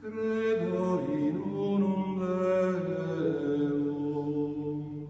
Credo in unum Deum,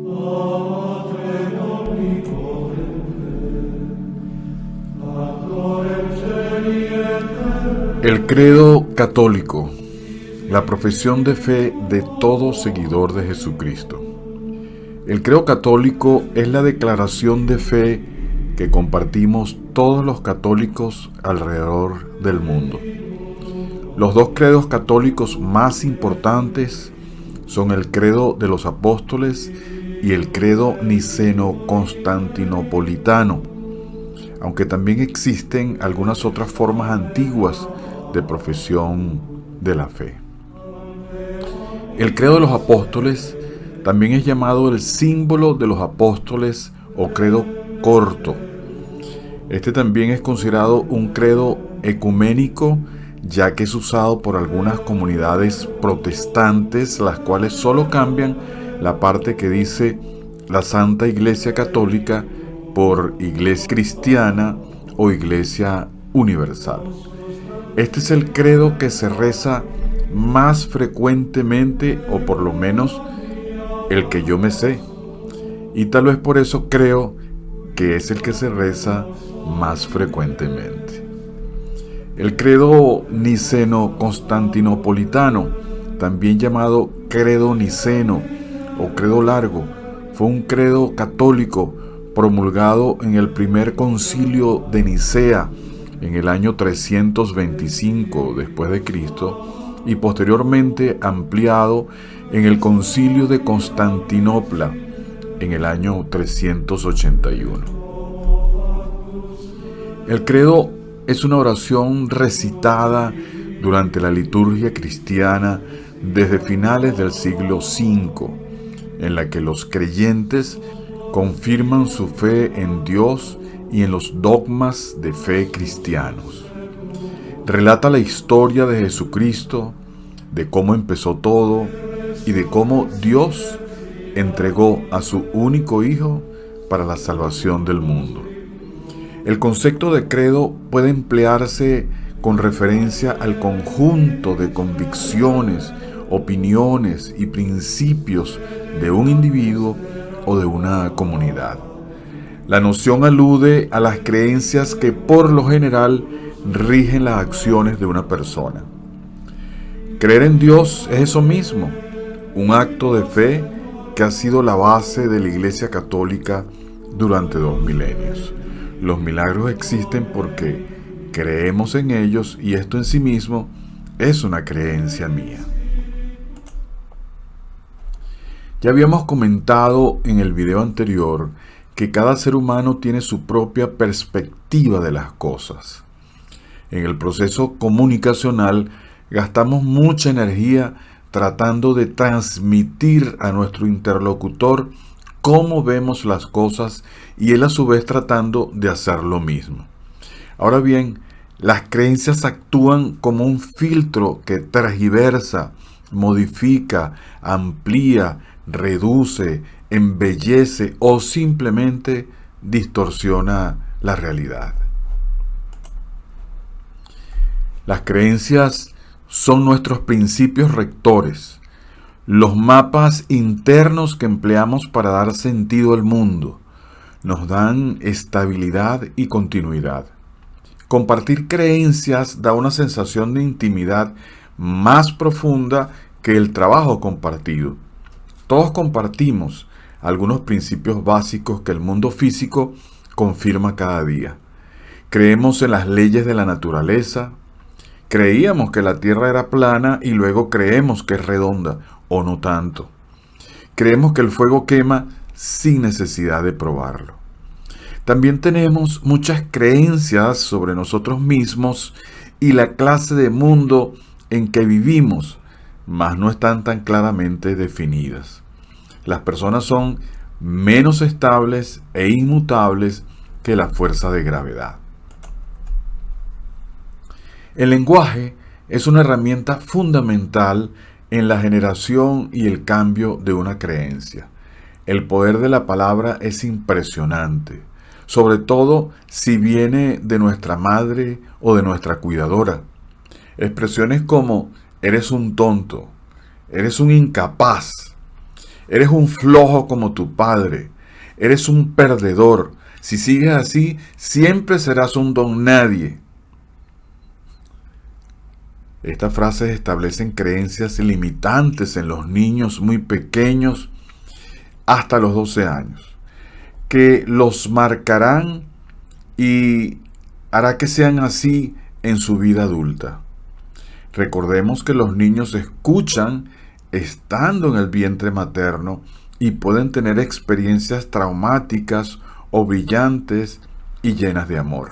Patrem omnipotente, Factorem caeli et terrae. El credo católico, la profesión de fe de todo seguidor de Jesucristo. El credo católico es la declaración de fe que compartimos todos los católicos alrededor del mundo. Los dos credos católicos más importantes son el credo de los apóstoles y el credo niceno-constantinopolitano, aunque también existen algunas otras formas antiguas de profesión de la fe. El credo de los apóstoles también es llamado el símbolo de los apóstoles o credo corto. Este también es considerado un credo ecuménico, ya que es usado por algunas comunidades protestantes, las cuales solo cambian la parte que dice la Santa Iglesia Católica por Iglesia Cristiana o Iglesia Universal. Este es el credo que se reza más frecuentemente, o por lo menos el que yo me sé, y tal vez por eso creo que es el que se reza más frecuentemente. El credo niceno-constantinopolitano, también llamado credo niceno o credo largo, fue un credo católico promulgado en el primer concilio de Nicea en el año 325 después de Cristo y posteriormente ampliado en el concilio de Constantinopla en el año 381. El credo es una oración recitada durante la liturgia cristiana desde finales del siglo V, en la que los creyentes confirman su fe en Dios y en los dogmas de fe cristianos. Relata la historia de Jesucristo, de cómo empezó todo y de cómo Dios entregó a su único Hijo para la salvación del mundo. El concepto de credo puede emplearse con referencia al conjunto de convicciones, opiniones y principios de un individuo o de una comunidad. La noción alude a las creencias que por lo general rigen las acciones de una persona. Creer en Dios es eso mismo, un acto de fe que ha sido la base de la Iglesia Católica durante 2 milenios. Los milagros existen porque creemos en ellos y esto en sí mismo es una creencia mía. Ya habíamos comentado en el video anterior que cada ser humano tiene su propia perspectiva de las cosas. En el proceso comunicacional gastamos mucha energía tratando de transmitir a nuestro interlocutor cómo vemos las cosas y él a su vez tratando de hacer lo mismo. Ahora bien, las creencias actúan como un filtro que tergiversa, modifica, amplía, reduce, embellece o simplemente distorsiona la realidad. Las creencias son nuestros principios rectores, los mapas internos que empleamos para dar sentido al mundo. Nos dan estabilidad y continuidad. Compartir creencias da una sensación de intimidad más profunda que el trabajo compartido. Todos compartimos algunos principios básicos que el mundo físico confirma cada día. Creemos en las leyes de la naturaleza. Creíamos que la Tierra era plana y luego creemos que es redonda, o no tanto. Creemos que el fuego quema sin necesidad de probarlo. También tenemos muchas creencias sobre nosotros mismos y la clase de mundo en que vivimos, mas no están tan claramente definidas. Las personas son menos estables e inmutables que la fuerza de gravedad. El lenguaje es una herramienta fundamental en la generación y el cambio de una creencia. El poder de la palabra es impresionante, sobre todo si viene de nuestra madre o de nuestra cuidadora. Expresiones como eres un tonto, eres un incapaz, eres un flojo como tu padre, eres un perdedor. Si sigues así, siempre serás un don nadie. Estas frases establecen creencias limitantes en los niños muy pequeños hasta los 12 años, que los marcarán y hará que sean así en su vida adulta. Recordemos que los niños escuchan estando en el vientre materno y pueden tener experiencias traumáticas o brillantes y llenas de amor.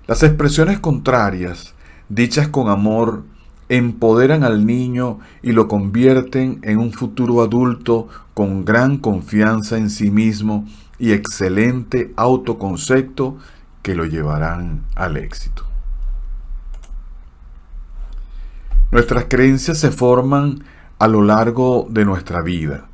Las expresiones contrarias, dichas con amor, empoderan al niño y lo convierten en un futuro adulto con gran confianza en sí mismo y excelente autoconcepto que lo llevarán al éxito. Nuestras creencias se forman a lo largo de nuestra vida,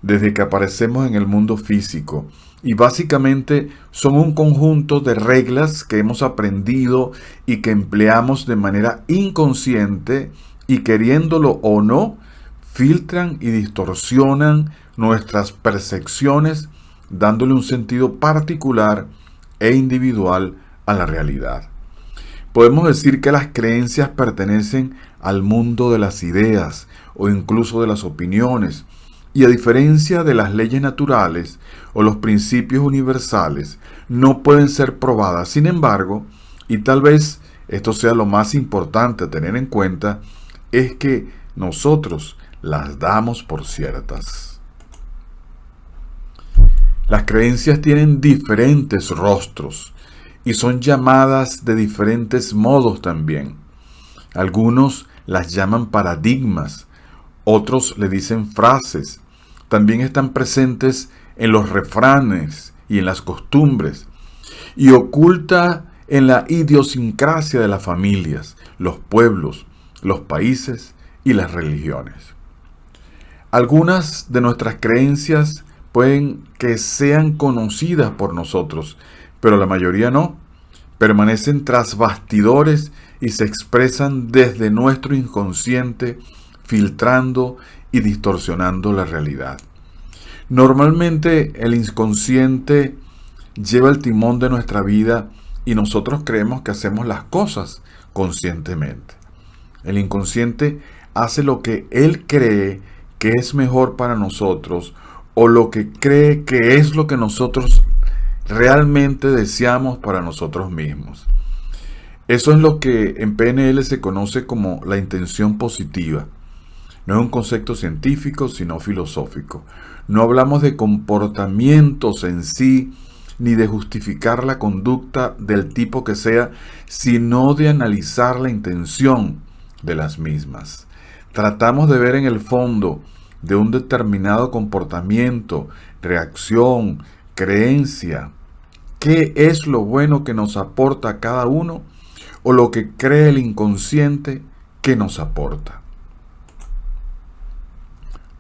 desde que aparecemos en el mundo físico, y básicamente son un conjunto de reglas que hemos aprendido y que empleamos de manera inconsciente y, queriéndolo o no, filtran y distorsionan nuestras percepciones, dándole un sentido particular e individual a la realidad. Podemos decir que las creencias pertenecen al mundo de las ideas o incluso de las opiniones, y a diferencia de las leyes naturales o los principios universales, no pueden ser probadas. Sin embargo, y tal vez esto sea lo más importante a tener en cuenta, es que nosotros las damos por ciertas. Las creencias tienen diferentes rostros y son llamadas de diferentes modos también. Algunos las llaman paradigmas, otros le dicen frases. También están presentes en los refranes y en las costumbres, y oculta en la idiosincrasia de las familias, los pueblos, los países y las religiones. Algunas de nuestras creencias pueden que sean conocidas por nosotros, pero la mayoría no. Permanecen tras bastidores y se expresan desde nuestro inconsciente, filtrando y distorsionando la realidad. Normalmente el inconsciente lleva el timón de nuestra vida y nosotros creemos que hacemos las cosas conscientemente. El inconsciente hace lo que él cree que es mejor para nosotros o lo que cree que es lo que nosotros realmente deseamos para nosotros mismos. Eso es lo que en PNL se conoce como la intención positiva. No es un concepto científico, sino filosófico. No hablamos de comportamientos en sí, ni de justificar la conducta del tipo que sea, sino de analizar la intención de las mismas. Tratamos de ver en el fondo de un determinado comportamiento, reacción, creencia, qué es lo bueno que nos aporta cada uno o lo que cree el inconsciente que nos aporta.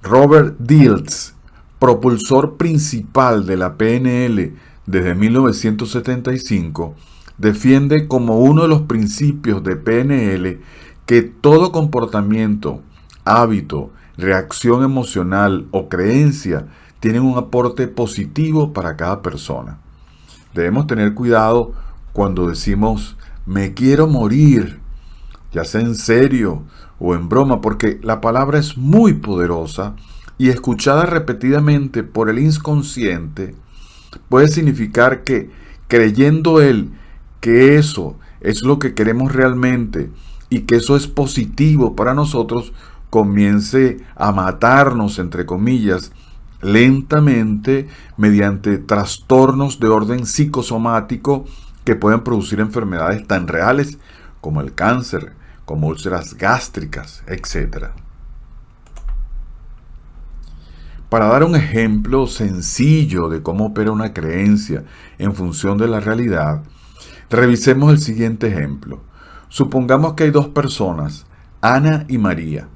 Robert Dilts, propulsor principal de la PNL desde 1975, defiende como uno de los principios de PNL que todo comportamiento, hábito, reacción emocional o creencia tienen un aporte positivo para cada persona. Debemos tener cuidado cuando decimos me quiero morir, ya sea en serio o en broma, porque la palabra es muy poderosa y escuchada repetidamente por el inconsciente puede significar que, creyendo él que eso es lo que queremos realmente y que eso es positivo para nosotros, comience a matarnos, entre comillas, lentamente mediante trastornos de orden psicosomático que pueden producir enfermedades tan reales como el cáncer, como úlceras gástricas, etc. Para dar un ejemplo sencillo de cómo opera una creencia en función de la realidad, revisemos el siguiente ejemplo. Supongamos que hay dos personas, Ana y María.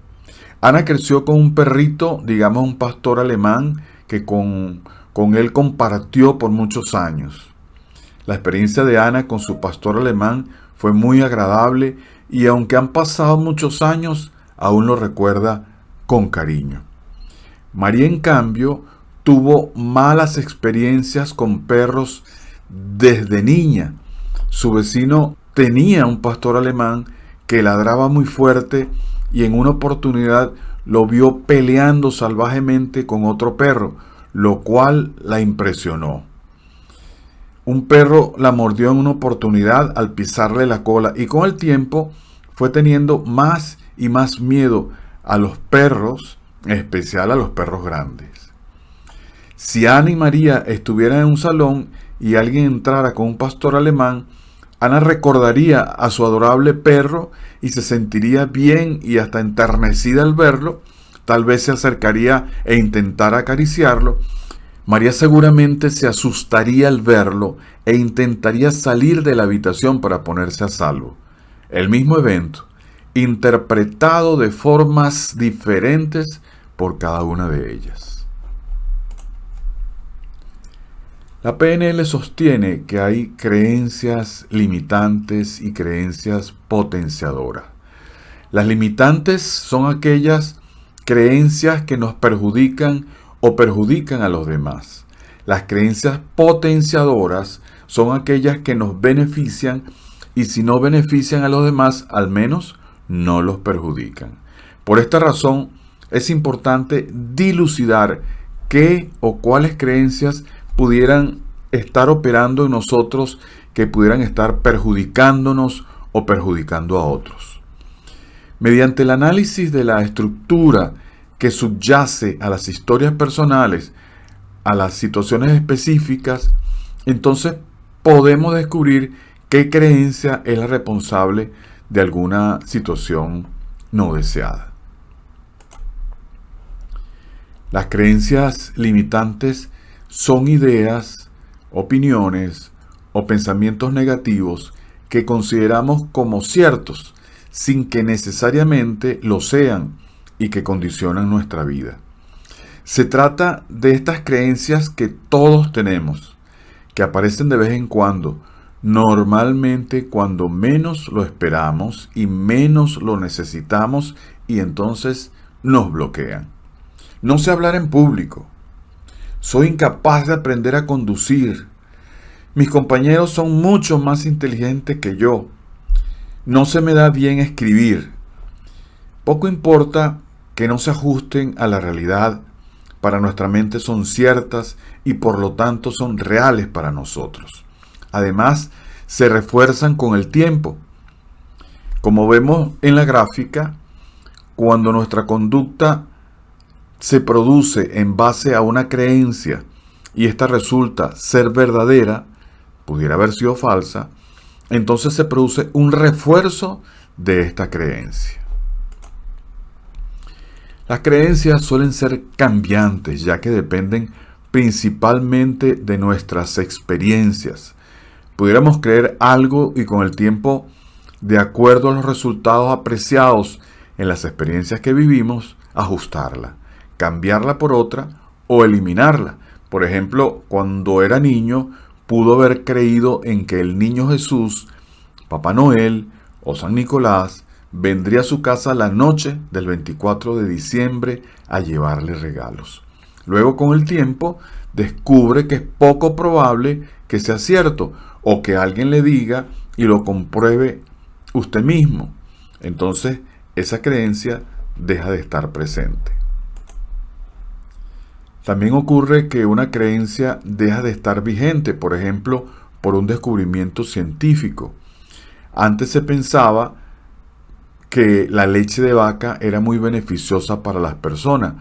Ana creció con un perrito, digamos un pastor alemán, que con él compartió por muchos años. La experiencia de Ana con su pastor alemán fue muy agradable y aunque han pasado muchos años, aún lo recuerda con cariño. María, en cambio, tuvo malas experiencias con perros desde niña. Su vecino tenía un pastor alemán que ladraba muy fuerte y en una oportunidad lo vio peleando salvajemente con otro perro, lo cual la impresionó. Un perro la mordió en una oportunidad al pisarle la cola y con el tiempo fue teniendo más y más miedo a los perros, en especial a los perros grandes. Si Ana y María estuvieran en un salón y alguien entrara con un pastor alemán, Ana recordaría a su adorable perro y se sentiría bien y hasta enternecida al verlo. Tal vez se acercaría e intentara acariciarlo. María seguramente se asustaría al verlo e intentaría salir de la habitación para ponerse a salvo. El mismo evento, interpretado de formas diferentes por cada una de ellas. La PNL sostiene que hay creencias limitantes y creencias potenciadoras. Las limitantes son aquellas creencias que nos perjudican o perjudican a los demás. Las creencias potenciadoras son aquellas que nos benefician y si no benefician a los demás, al menos no los perjudican. Por esta razón, es importante dilucidar qué o cuáles creencias pudieran estar operando en nosotros que pudieran estar perjudicándonos o perjudicando a otros. Mediante el análisis de la estructura que subyace a las historias personales, a las situaciones específicas, entonces podemos descubrir qué creencia es la responsable de alguna situación no deseada. Las creencias limitantes son ideas, opiniones o pensamientos negativos que consideramos como ciertos, sin que necesariamente lo sean y que condicionan nuestra vida. Se trata de estas creencias que todos tenemos, que aparecen de vez en cuando, normalmente cuando menos lo esperamos y menos lo necesitamos y entonces nos bloquean. No sé hablar en público. Soy incapaz de aprender a conducir. Mis compañeros son mucho más inteligentes que yo. No se me da bien escribir. Poco importa que no se ajusten a la realidad. Para nuestra mente son ciertas y por lo tanto son reales para nosotros. Además, se refuerzan con el tiempo. Como vemos en la gráfica, cuando nuestra conducta se produce en base a una creencia y esta resulta ser verdadera, pudiera haber sido falsa, entonces se produce un refuerzo de esta creencia. Las creencias suelen ser cambiantes, ya que dependen principalmente de nuestras experiencias. Pudiéramos creer algo y con el tiempo, de acuerdo a los resultados apreciados en las experiencias que vivimos, ajustarla, cambiarla por otra o eliminarla. Por ejemplo, cuando era niño, pudo haber creído en que el niño Jesús, Papá Noel o San Nicolás vendría a su casa la noche del 24 de diciembre a llevarle regalos. Luego, con el tiempo, descubre que es poco probable que sea cierto o que alguien le diga y lo compruebe usted mismo. Entonces, esa creencia deja de estar presente. También ocurre que una creencia deja de estar vigente, por ejemplo, por un descubrimiento científico. Antes se pensaba que la leche de vaca era muy beneficiosa para las personas.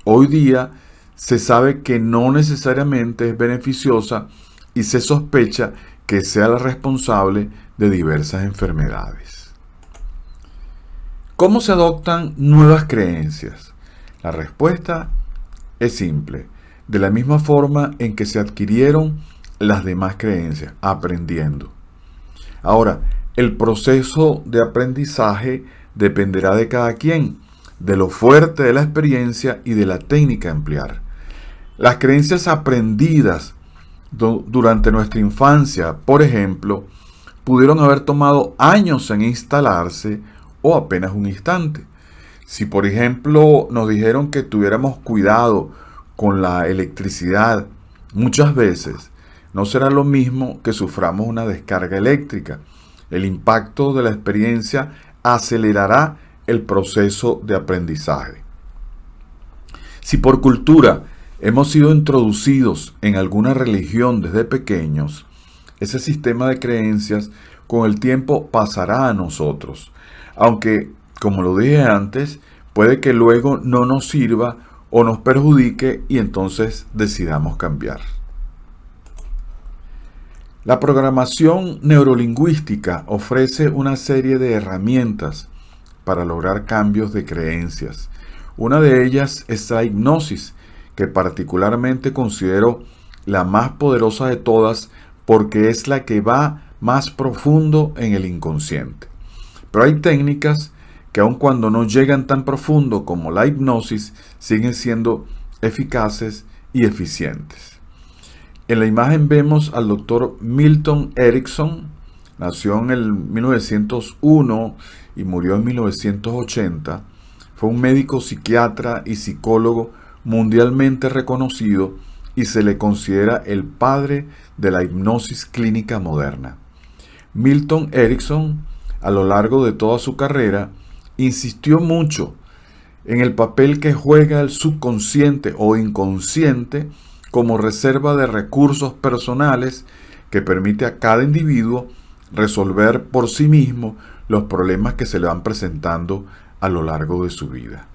Hoy día se sabe que no necesariamente es beneficiosa y se sospecha que sea la responsable de diversas enfermedades. ¿Cómo se adoptan nuevas creencias? La respuesta es simple, de la misma forma en que se adquirieron las demás creencias, aprendiendo. Ahora, el proceso de aprendizaje dependerá de cada quien, de lo fuerte de la experiencia y de la técnica a emplear. Las creencias aprendidas durante nuestra infancia, por ejemplo, pudieron haber tomado años en instalarse o apenas un instante. Si por ejemplo nos dijeron que tuviéramos cuidado con la electricidad, muchas veces no será lo mismo que suframos una descarga eléctrica. El impacto de la experiencia acelerará el proceso de aprendizaje. Si por cultura hemos sido introducidos en alguna religión desde pequeños, ese sistema de creencias con el tiempo pasará a nosotros, aunque, como lo dije antes, puede que luego no nos sirva o nos perjudique y entonces decidamos cambiar. La programación neurolingüística ofrece una serie de herramientas para lograr cambios de creencias. Una de ellas es la hipnosis, que particularmente considero la más poderosa de todas porque es la que va más profundo en el inconsciente. Pero hay técnicas que aun cuando no llegan tan profundo como la hipnosis, siguen siendo eficaces y eficientes. En la imagen vemos al doctor Milton Erickson. Nació en el 1901 y murió en 1980. Fue un médico psiquiatra y psicólogo mundialmente reconocido y se le considera el padre de la hipnosis clínica moderna. Milton Erickson, a lo largo de toda su carrera, insistió mucho en el papel que juega el subconsciente o inconsciente como reserva de recursos personales que permite a cada individuo resolver por sí mismo los problemas que se le van presentando a lo largo de su vida.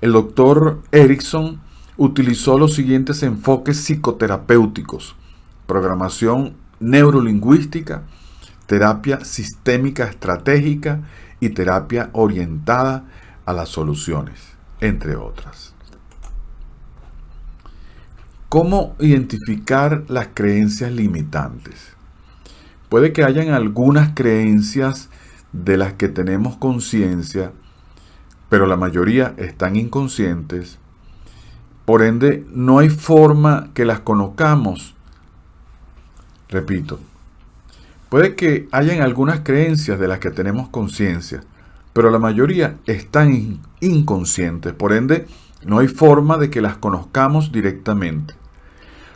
El doctor Erickson utilizó los siguientes enfoques psicoterapéuticos: programación neurolingüística, terapia sistémica estratégica y terapia orientada a las soluciones, entre otras. ¿Cómo identificar las creencias limitantes? Puede que hayan algunas creencias de las que tenemos conciencia, pero la mayoría están inconscientes. Por ende, no hay forma que las conozcamos. Repito, puede que hayan algunas creencias de las que tenemos conciencia, pero la mayoría están inconscientes. Por ende, no hay forma de que las conozcamos directamente.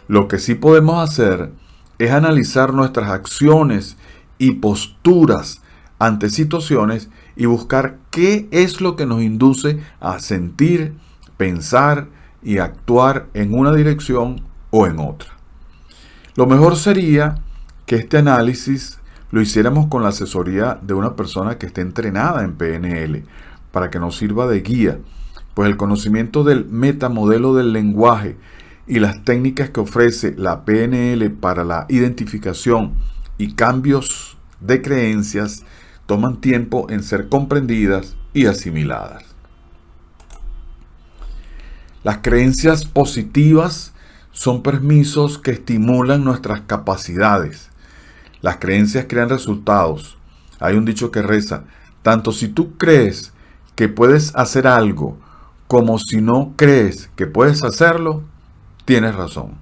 Lo que sí podemos hacer es analizar nuestras acciones y posturas ante situaciones y buscar qué es lo que nos induce a sentir, pensar y actuar en una dirección o en otra. Lo mejor sería que este análisis lo hiciéramos con la asesoría de una persona que esté entrenada en PNL para que nos sirva de guía, pues el conocimiento del metamodelo del lenguaje y las técnicas que ofrece la PNL para la identificación y cambios de creencias toman tiempo en ser comprendidas y asimiladas. Las creencias positivas son permisos que estimulan nuestras capacidades. Las creencias crean resultados. Hay un dicho que reza: tanto si tú crees que puedes hacer algo como si no crees que puedes hacerlo, tienes razón.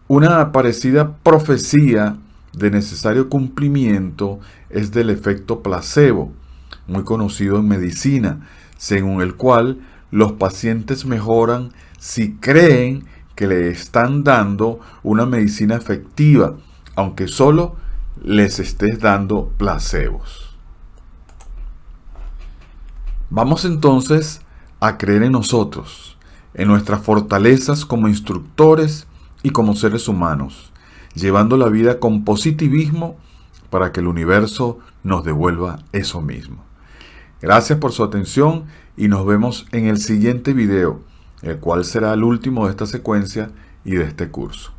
Una parecida profecía de necesario cumplimiento es del efecto placebo, muy conocido en medicina, según el cual los pacientes mejoran si creen que le están dando una medicina efectiva, aunque solo les estés dando placebos. Vamos entonces a creer en nosotros, en nuestras fortalezas como instructores y como seres humanos, llevando la vida con positivismo para que el universo nos devuelva eso mismo. Gracias por su atención y nos vemos en el siguiente video, el cual será el último de esta secuencia y de este curso.